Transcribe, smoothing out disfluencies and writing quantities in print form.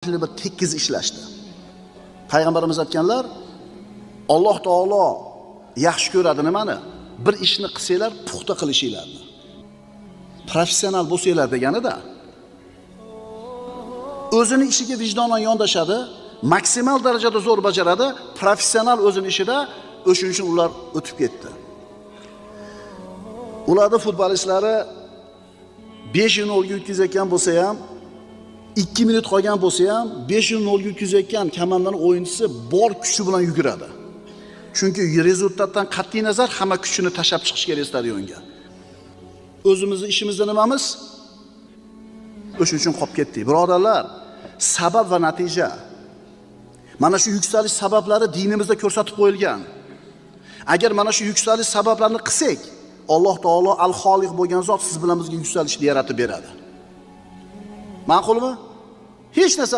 bir tekkiz ishlashdi. Payg'ambarimiz aytganlar, Alloh taolo yaxshi ko'radi nimani? Bir ishni qilsanglar, puxta qilishinglarni. Professional bo'lsanglar deganida. O'zini ishiga vijdonan yondashadi, maksimal darajada zo'r bajaradi, professional o'zini ishida, o'shuning uchun ular o'tib ketdi. Ularda futbolistlari 5-0 ga o'tkazayotgan bo'lsa ham, 2 minut qolgan bo'lsa ham 5-0 ga o'tkazayotgan komandani o'yinchisi bor kuchi bilan yuguradi. Chunki rezultatdan qat'iy nazar hamma kuchini tashab chiqish kerak stadionga. O'zimizning ishimizda nimamiz? O'shuning uchun qolib ketdik. Birodarlar, sabab va natija. Mana shu yuksalish sabablari dinimizda ko'rsatib qo'yilgan. Agar mana shu yuksalish sabablarini qilsak, Alloh taolo al-Xoliq bo'lgan zot siz bilan bizga yuksalishni yaratib beradi. Ma'qulmi? Hech narsa